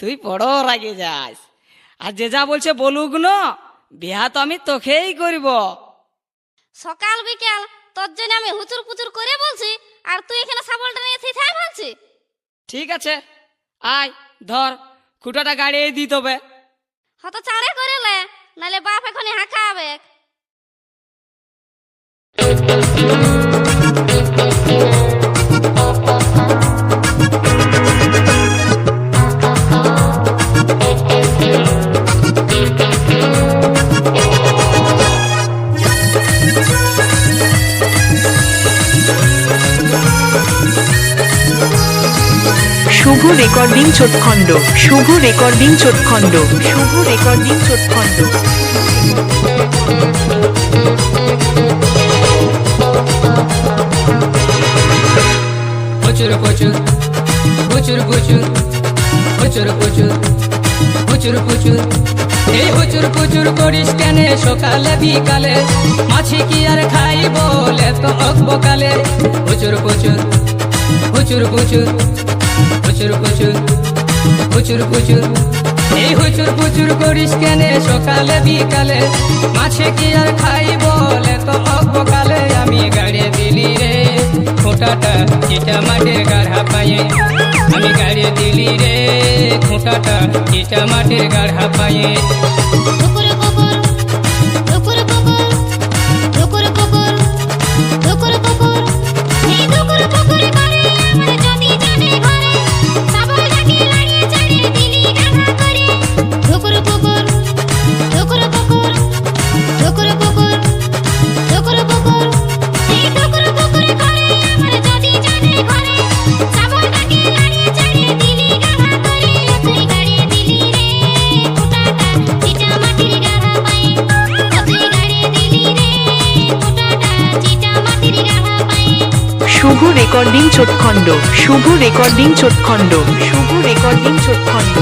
তুই বড় রাগে যাস। আর যে যা বলছে বলুক না, বিয়া তো আমি তোকেই করব। সকাল বিকাল তোর জন্য আমি হুচুর পুচুর করে বলছি, আর তুই এখানে শাবলটা নিয়ে থিথাই বলছি। ঠিক আছে, আয় ধর খুঁটাটা গাড়িয়ে দিতে হবে। হত চারে করে লে, নাহলে বাপ এখনই হাঁকা হবে। শুভ রেকর্ডিং চোটখণ্ড, শুভ রেকর্ডিং চোটখণ্ড, শুভ রেকর্ডিং চোটখণ্ড। প্রচুর প্রচুর প্রচুর প্রচুর প্রচুর প্রচুর প্রচুর প্রচুর এই প্রচুর প্রচুর করিস কেনে সকালে বিকালে, মাছি কি আর খাই বলে তো অকবকালে। প্রচুর প্রচুর প্রচুর প্রচুর প্রচুর প্রচুর প্রচুর প্রচুর এই প্রচুর প্রচুর করিস কেনে সকালে বিকালে, মাছে কি আর খাই বলে তো অকবকালে। আমি গাড়ি দিলি রে খোঁটাটা চিটা মাটির গাড়া পায়ে, আমি গাড়ি দিলি রে খোঁটাটা চিটা মাটির গাড়া পায়ে। শুভ রেকর্ডিং চোটখণ্ড, শুভ রেকর্ডিং চোটখণ্ড, শুভ রেকর্ডিং চোটখণ্ড।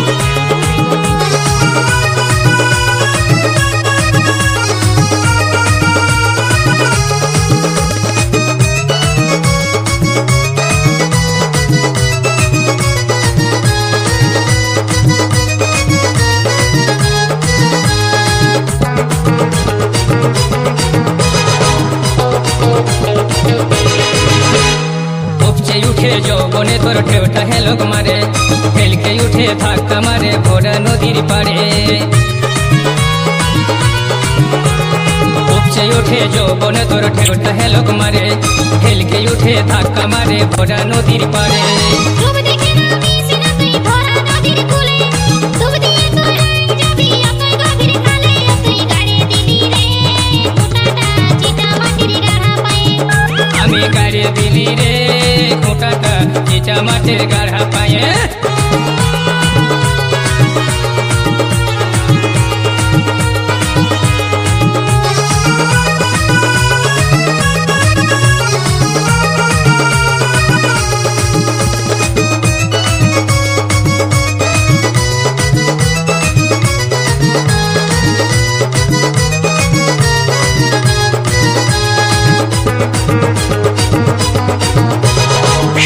উঠে যৌবনে তোর ঢেউটা হেলক মারে, হেলকে উঠে ধাক্কা মারে ভোরা নদীর পাড়ে। উপচে উঠে যৌবনে তোর ঢেউটা হেলক মারে, হেলকে উঠে ধাক্কা মারে ভোরা নদীর পাড়ে। আমি গাড়ি দিলি রে খোঁটাটা চিটা মাটির গাড়া পায়ে।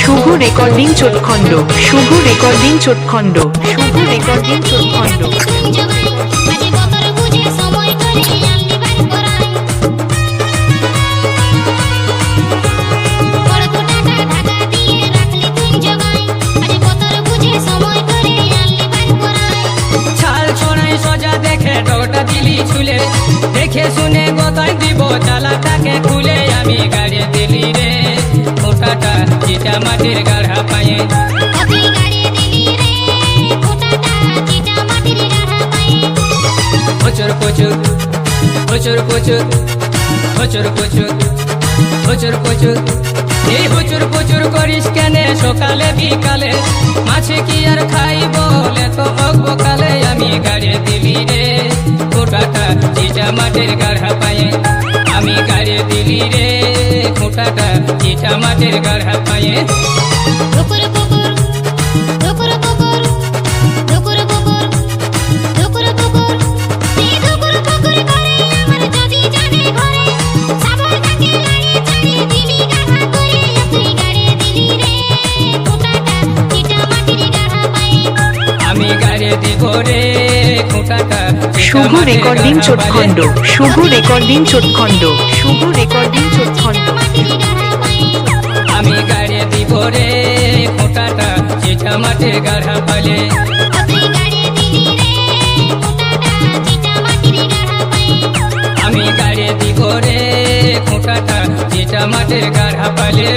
শুভ রেকর্ডিং চোটখণ্ড, শুভ রেকর্ডিং চোটখণ্ড, শুভ রেকর্ডিং চোটখণ্ড। ছাল ছড়াই সোজা দেখে ডোটা দিলি ছুলে, দেখে শুনে গোতায় দিব চালাটাকে খুলে। আমি গাড়ি দিলি রে খোঁটাটা চিটা মাটির গাড়া পায়ে। প্রচুর প্রচুর প্রচুর প্রচুর প্রচুর প্রচুর প্রচুর প্রচুর এই প্রচুর প্রচুর করিস কেনে সকালে বিকালে, মাছে কি আর খাই বলে তো অকবকালে। আমি গাড়ি দিলি রে খোঁটাটা চিটা মাটির গাড়া পায়ে, আমি গাড়ি দিলি রে খোঁটাটা চিটা মাটির গাড়া পায়ে। আমি গাড়ি দিব রে খোঁটাটা শুভ রেকর্ডিং চোটখণ্ড শুভ রেকর্ডিং চোটখণ্ড শুভ রেকর্ডিং চোটখণ্ড আমি গাড়ি দিব রে খোঁটাটা চিটা মাঠে গাড়া পালে আমি গাড়ি দিব রে খোঁটাটা চিটা মাঠে গাড়া পালে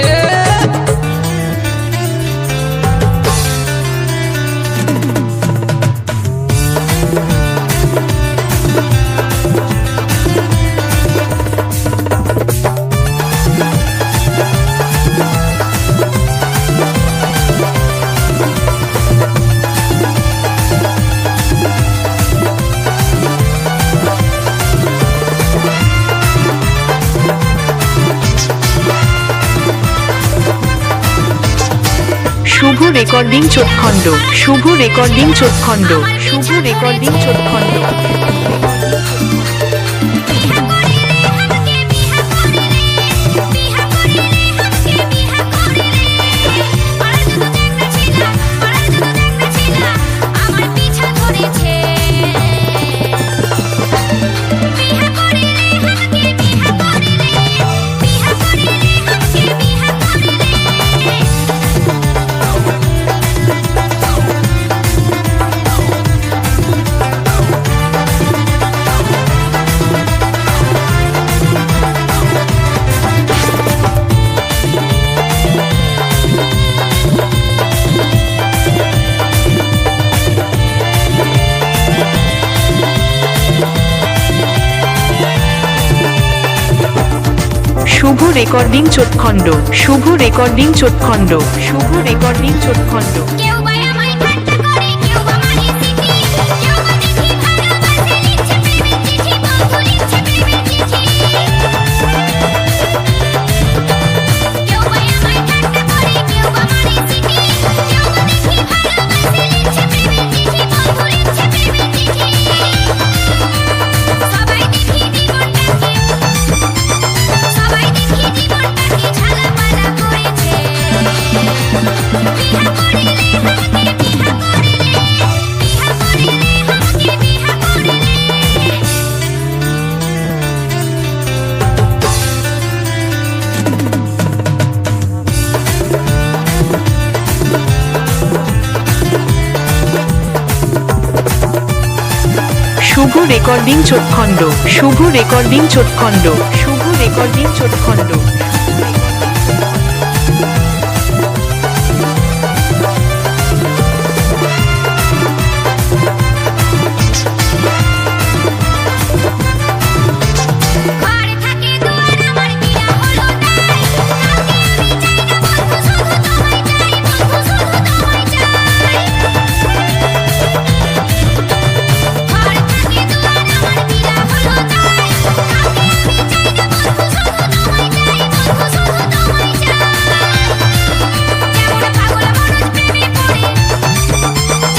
শুভ রেকর্ডিং চোটখণ্ড শুভ রেকর্ডিং চোটখণ্ড শুভ রেকর্ডিং চোটখণ্ড শুভ রেকর্ডিং চোটখণ্ড শুভ রেকর্ডিং চোটখণ্ড শুভ রেকর্ডিং চোটখণ্ড কেউ বা আমায় ঠাট্টা করে, কেউ বা মানে সিটি, কেউ বা দেখি ভালোবাসে, লিখছে প্রেমের চিঠি, বন্ধু লিখছে প্রেমের চিঠি। কেউ বা আমায় ঠাট্টা করে, কেউ বা মানে সিটি, কেউ বা দেখি ভালোবাসে, লিখছে প্রেমের চিঠি, বন্ধু লিখছে প্রেমের চিঠি। সবাই দেখি জীবনটাকে, সবাই দেখি জীবনটাকে ঝালাপালা করেছে। বিহা করিলে আমাকে বিহা করিলে, বিহা করিলে আমাকে বিহা করিলে। শুভ রেকর্ডিং চোটখণ্ড শুভ রেকর্ডিং চোটখণ্ড শুভ রেকর্ডিং চোটখণ্ড ঘরে থাকে দুয়ার আমার বিয়া হলো তাই, কাউকে আমি চাই না বন্ধু, শুধু তোমায় চাই বন্ধু, শুধু তোমায় চাই। ঘরে থাকে দুয়ার আমার বিয়া হলো তাই, কাউকে আমি চাই না বন্ধু, শুধু তোমায় চাই বন্ধু, শুধু তোমায় চাই। যেমন পাগল মনোজ প্রেমে পড়ে,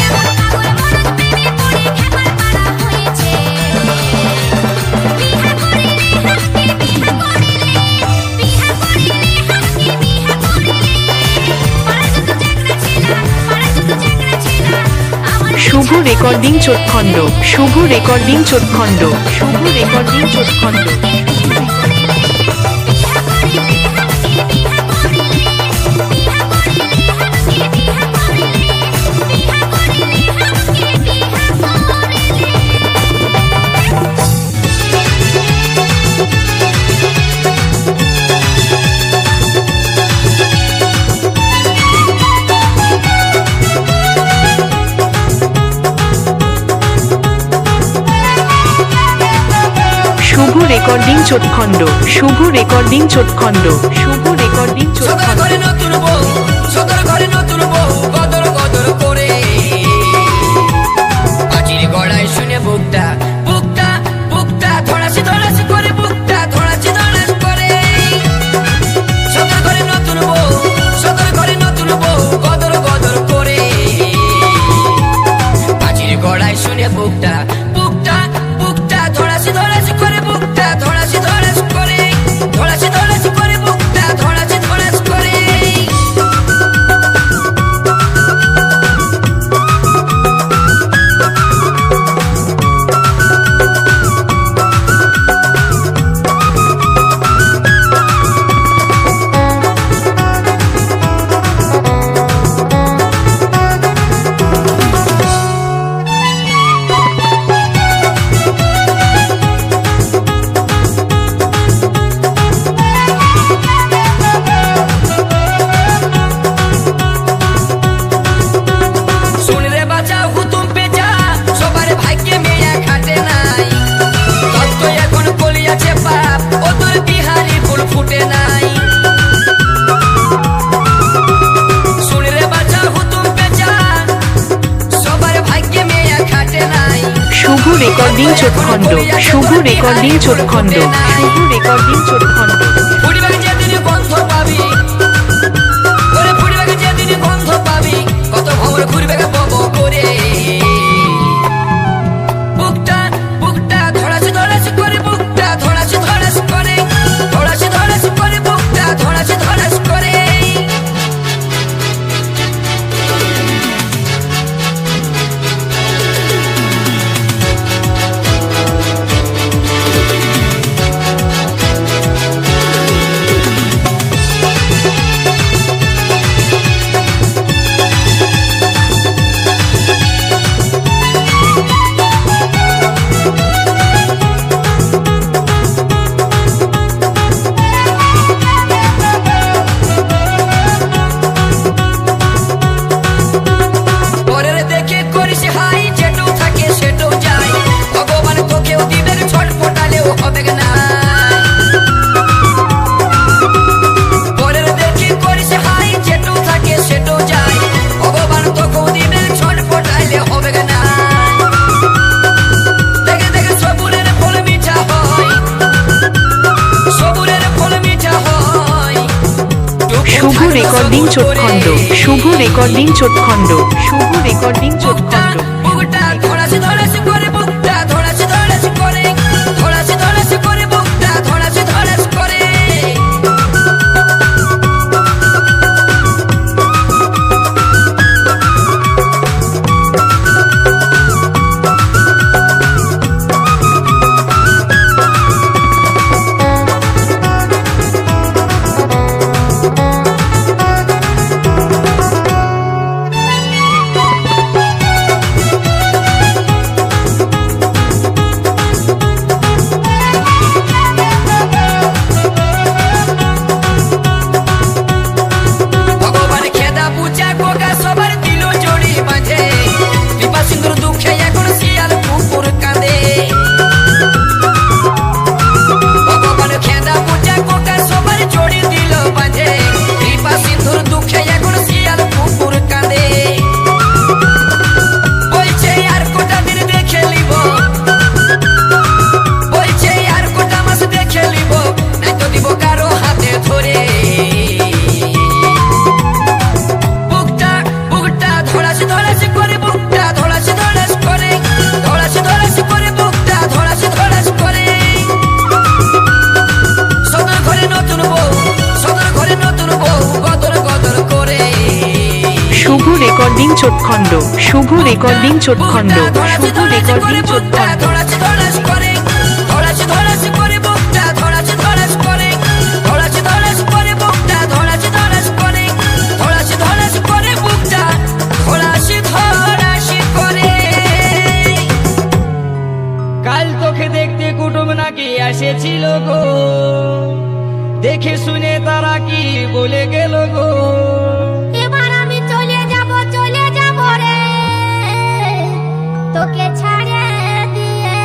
যেমন পাগল মনোজ প্রেমে পড়ে খেপার পাড়া হয়েছে। বিহা করিলে আমাকে বিহা করিলে, বিহা করিলে আমাকে বিহা করিলে। পাড়া যত চ্যাংড়া ছেলা, পাড়া যত চ্যাংড়া ছেলা আমার শুভ রেকর্ডিং চোটখণ্ড শুভ রেকর্ডিং চোটখণ্ড শুভ রেকর্ডিং চোটখণ্ড শুভ রেকর্ডিং চোটখণ্ড শুভ রেকর্ডিং চোটখণ্ড শুভ রেকর্ডিং সদর চোটখণ্ড ঘরে নতুন বউ, সদর ঘরে নতুন বউ, গদর গদর করে পাঁচির গড়ায় শুনে বুকটা বুকটা বুকটা ধড়াসি ধড়াসি করে, বুকটা ধড়াসি ধড়াস করে। সদর ঘরে নতুন বউ, সদর ঘরে নতুন বউ, গদর গদর করে পাঁচির গড়ায় শুনে বুকটা বুকটা বুকটা ধড়াসি ধড়াসি করে, বুকটা ধড়াসি ধড়াস করে, ধড়াসি ধড়াসি করে, বুকটা ধড়াসি ধড়াস করে। রেকর্ডিং চোটখণ্ড শুভ রেকর্ডিং চোটখণ্ড শুভ রেকর্ডিং চোটখণ্ড ফুটবাকে যেদিন গন্ধ পাবি ওরে ফুটবাকে যেদিন গন্ধ পাবি কত ভ্রমর ঘুরবে বব করে বুকটা বুকটা ধড়াস ধড়াস করে বুকটা ধড়াস ধড়াস করে ধড়াস ধড়াস করে বুকটা ধড়াস ধড়াস করে পরের দেখে করিস হাই যেটু থাকে সেটু যায় ভগবান তোকেও দিবে ছটফটালেও হবে না পরের দেখে করিস হাই যেটু থাকে সেটু যায় ভগবান তোকেও দিবে ছটফটালে হবে না দেখে দেখে সবুরের ফল মিঠা হয় সবুরের ফল মিঠা হয় শুভ রেকর্ডিং চোটখণ্ড শুভ রেকর্ডিং চোটখণ্ড শুভ রেকর্ডিং চোটখণ্ড বুকটা ধড়াস ধড়াস করে বুকটা ধড়াস ধড়াস করে ধড়াস ধড়াস করে বুকটা ধড়াস ধড়াস করে ভগবান খেদা পূজা কোকা সবার দিল জড়ি বাঁধে বিপা সিন্ধুর দুঃখে এখন শিয়াল কুকুর কাঁদে ভগবান খেদা পূজা কোকা সবার জড়ি দিল বাঁধে বিপা সিন্ধুর দুঃখে এখন শিয়াল কুকুর কাঁদে বলছে আর কোটা দিন দেখে লিব বলছে আর কোটা মাস দেখে লিব নাই তো দিব কারো হাতে ধরে বুকটা বুকটা ধড়াস ধড়াস করে বুকটা ধড়াস ধড়াস করে ধড়াস ধড়াস করে বুকটা ধড়াস ধড়াস করে সদর ঘরে নতুন বউ সদর ঘরে নতুন বউ গদর গদর করে শুভ রেকর্ডিং চোটখণ্ড শুভ রেকর্ডিং চোটখণ্ড শুভ রেকর্ডিং চোটখণ্ড ধড়াস ধড়াস করে ধড়াস ধড়াস করে বুকটা ধড়াস ধড়াস করে ধড়াস ধড়াস করে বুকটা ধড়াস ধড়াস করে ধড়াস ধড়াস করে বুকটা ধড়াস ধড়াস করে কাল তোকে দেখতে কুটুম নাকি এসেছিল গো দেখে শুনে তারা কি বলে গেল গো এবার আমি চলে যাব রে তোকে ছাড়ে দিয়ে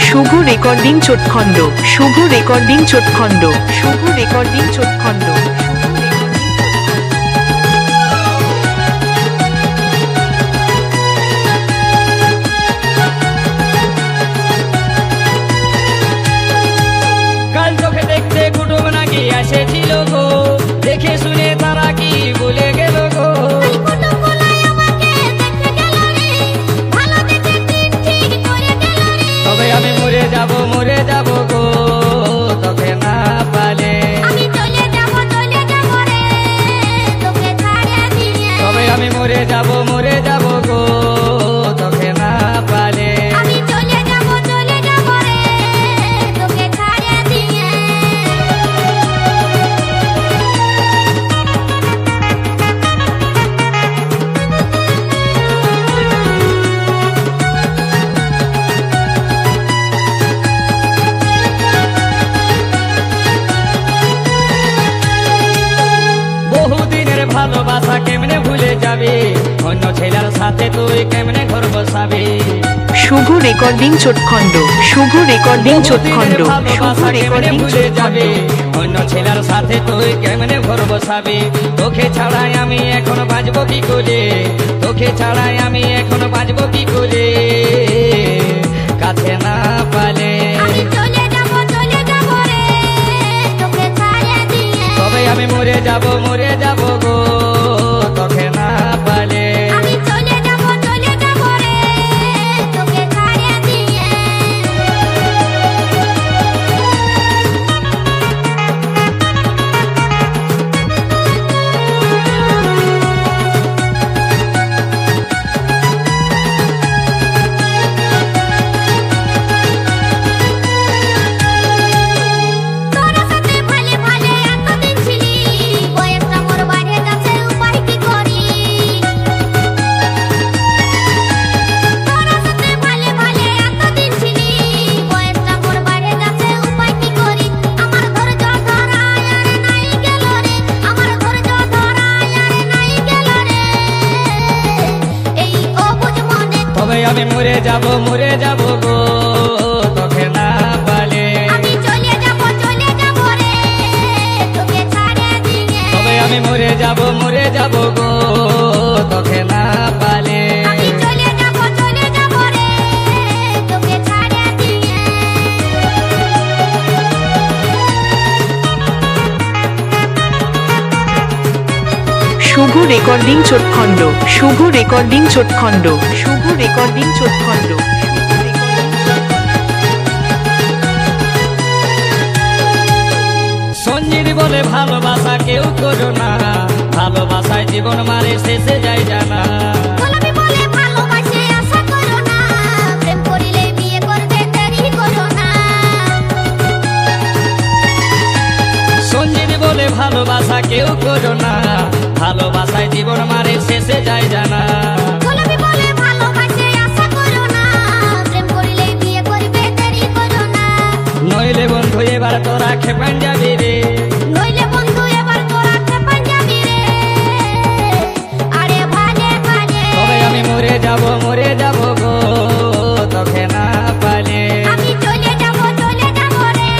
শুভ রেকর্ডিং চোটখণ্ড শুভ রেকর্ডিং চোটখণ্ড শুভ রেকর্ডিং চোটখণ্ড কাল তোকে দেখতে কুটুম নাকি এসেছিল গো দেখে শুনে তারা কি বলে গেল গো ওই কুটুমগুলাই আমাকে দেখে গেল রে ভালো দেখে ঠিক করে গেল রে তবে আমি মরে যাব গো তোকে না পালে আমি চলে যাব রে তোকে ছাড়ে দিয়ে তবে আমি মরে যাব গো তোকে না পালে আমি চলে যাব রে তোকে ছাড়ে দিয়ে ভালোবাসা কেমনে ভুলে যাবে অন্য ছেলের সাথে তুই কেমনে ঘর বসাবে শুভ রেকর্ডিং চোটখণ্ড শুভ রেকর্ডিং চোটখণ্ড শুভ ভালোবাসা কেমনে রেকর্ডিং ভুলে যাবে চোটখণ্ড অন্য ছেলের সাথে তুই কেমনে ঘর বসাবি তোকে ছাড়াই আমি এখন বাঁচবো কি করে তোকে ছাড়াই আমি এখন বাঁচবো কি করে কাছে না পালে আমি চলে যাব রে তোকে ছাড়িয়ে দিয়ে তবে আমি মরে যাব গো তোকে না পালে আমি চলে যাব রে তোকে ছাড়িয়ে দিয়ে তোরা সাথে ভালে ভালে এতদিন ছিলি বয়সটা মোর বাড়ে যাচ্ছে উপায় কি করি তোরা সাথে ভালে ভালে এতদিন ছিলি বয়সটা মোর বাড়ে যাচ্ছে উপায় কি করি আমার ধৈর্য ধরা আর নাই গেল রে আমার ধৈর্য ধরা আর নাই গেল রে এই অবুঝ মনে তবে আমি মরে যাব গো তোকে না পালে আমি চলে যাব রে তোকে ছাড়িয়ে দিয়ে তবে আমি মরে যাব গো তোকে না পালে আমি চলে যাব রে তোকে ছাড়িয়ে দিয়ে শুভ রেকর্ডিং চোটখণ্ড শুভ রেকর্ডিং চোটখণ্ড শুভ রেকর্ডিং চোটখণ্ড সঞ্জিত বলে ভালোবাসা কেউ করো না ভালোবাসায় জীবন মারে শেষে যায় জানা গোলাপি বলে ভালোবাসে আশা করো না প্রেম করিলে বিয়ে করবে দেরি করো না সঞ্জিত বলে ভালোবাসা কেউ করো না ভালোবাসায় জীবন মারে শেষে যায় জানা গোলাপি বলে ভালোবাসে আশা করো না প্রেম করিলে বিয়ে করবে দেরি করো না নইলে বন্ধু এবার তোরা খেপান যাবি রে নইলে বন্ধু এবার তোরা খেপান যাবি রে আরে ভালে ভালে তবে আমি মরে যাব গো তোকে না পালে আমি চলে যাব রে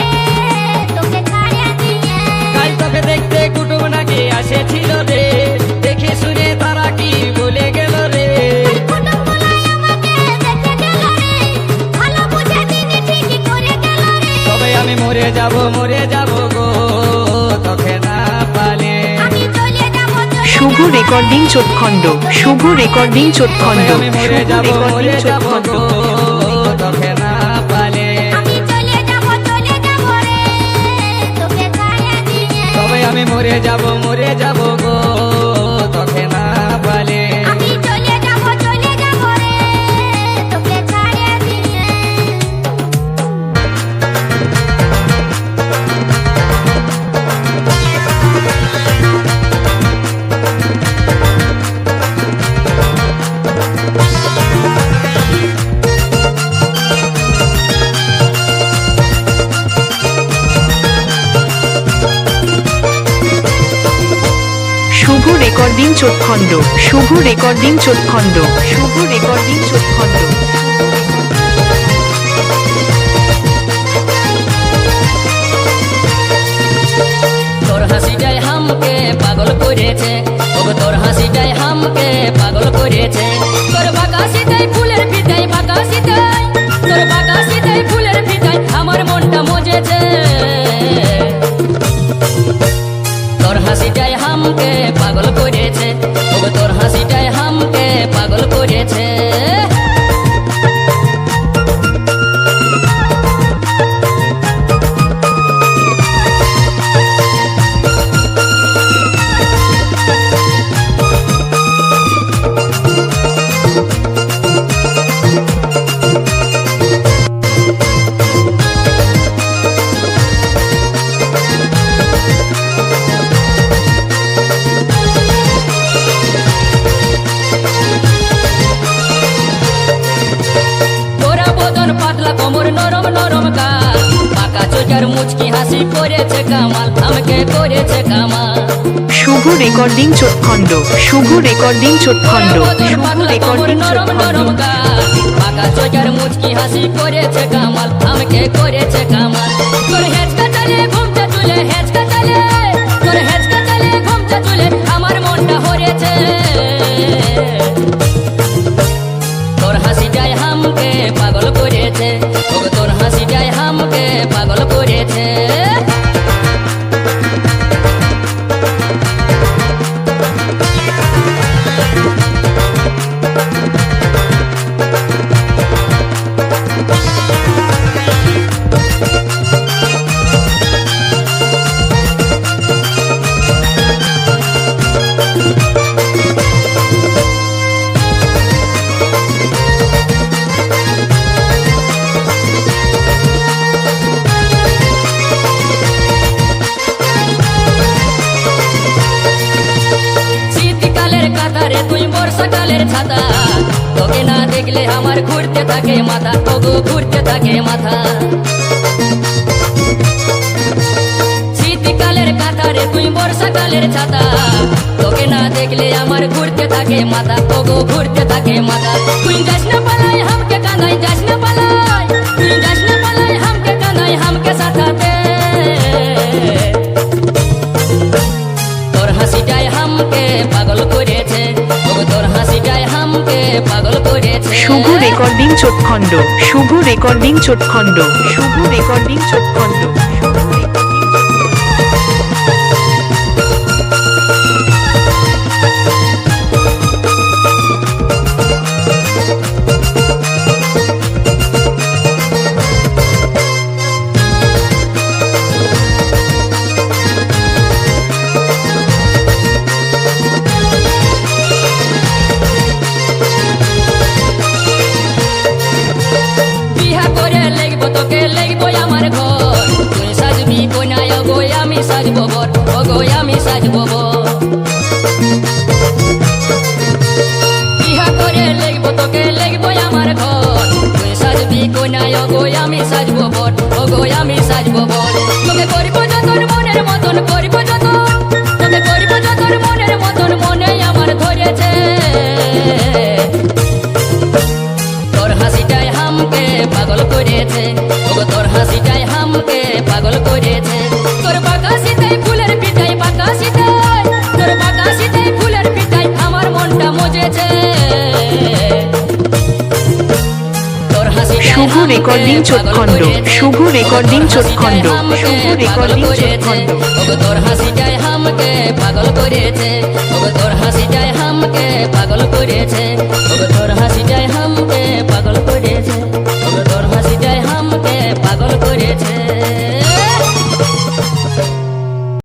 তোকে ছাড়িয়ে দিয়ে কাল তোকে দেখতে কুটুম নাকি আসেছিল রে দেখে শুনে তারা কি বলে গেল রে কুটুম বলাই আমাকে দেখে গেল রে ভালো বুঝে দিনে ঠিকই করে গেল রে তবে আমি মরে যাব গো তোকে না পালে আমি চলে যাব শুভ রেকর্ডিং চোটখণ্ড শুভ রেকর্ডিং চোটখণ্ড তবে আমি মরে শুভ যাব রেকর্ডিং চোটখণ্ড গো তোকে না পালে আমি চলে যাব রে তোকে ছাড়িয়ে দিয়ে তবে আমি মরে যাব গো তোকে না পালে আমি চলে যাব রে তোকে ছাড়িয়ে দিয়ে শুভ রেকর্ডিং চোটখণ্ড শুভ রেকর্ডিং চোটখণ্ড শুভ রেকর্ডিং চোটখণ্ড তোর হাসিটাই হামকে পাগল করেছে ওগো তোর হাসিটাই হামকে পাগল করেছে তোর বাগাসিটাই ফুলের পিতাই বাগাসিটাই তোর বাগাসিটাই ফুলের পিতাই আমার মনটা মজেছে তোর হাসিটাই হামকে পাগল করেছে ওগো তোর হাসিটাই হামকে পাগল করেছে মুচকি হাসি করেছে কামাল আমাকে করেছে কামাল শুভ রেকর্ডিং চোটখণ্ড শুভ রেকর্ডিং চোটখণ্ড শুভ রেকর্ডিং চোটখণ্ড পাকা চোখের মুচকি হাসি করেছে কামাল আমাকে করেছে কামাল তোর হেঁচকা চলে ঘুমতে চলে হেঁচকা চলে বর্ষাকালের ছাতা তোকে না দেখলে আমার ঘুরতে থাকে মাথা ওগো ঘুরতে থাকে মাথা শীতকালের কাতারে তুই বর্ষাকালের ছাতা তোকে না দেখলে আমার ঘুরতে থাকে মাথা ওগো ঘুরতে থাকে মাথা তুই যাস না পালাই হামকে কাঁদাই যাস না পালাই তুই যাস না পালাই হামকে কাঁদাই হামকে সাথাতে তোর হাসিটাই হামকে পাগল করেছে ওগো তোর হাসিটাই হামকে পাগল করেছে শুভ রেকর্ডিং চোটখণ্ড শুভ রেকর্ডিং চোটখণ্ড শুভ রেকর্ডিং চোটখণ্ড বিহা করে লেগবো তোকে লেগবো আমার ঘর তুই সাজবি কোনায় ওগো আমি সাজবো বর ওগো আমি সাজবো বর বিহা করে লেগবো তোকে লেগবো আমার ঘর তুই সাজবি কোনায় ওগো আমি সাজবো বর ওগো আমি সাজবো বর তোকে করবো যতন মনের মতন করবো যতন তোকে করবো যতন মনের মতন মনে আমার ধরেছে তোর হাসিটাই হামকে পাগল করেছে ওগো তোর হাসিটাই হামকে পাগল করেছে তোর বাকাশিটাই ফুলের পিঠাই বাকাশিটাই তোর বাকাশিটাই ফুলের পিঠাই আমার মনটা মজেছে তোর হাসিটাই শুভ রেকর্ডিং চোটখণ্ড শুভ রেকর্ডিং চোটখণ্ড শুভ রেকর্ডিং চোটখণ্ড ওগো তোর হাসিটাই হামকে পাগল করেছে ওগো তোর হাসিটাই হামকে পাগল করেছে ওগো তোর হাসিটাই হামকে পাগল করেছে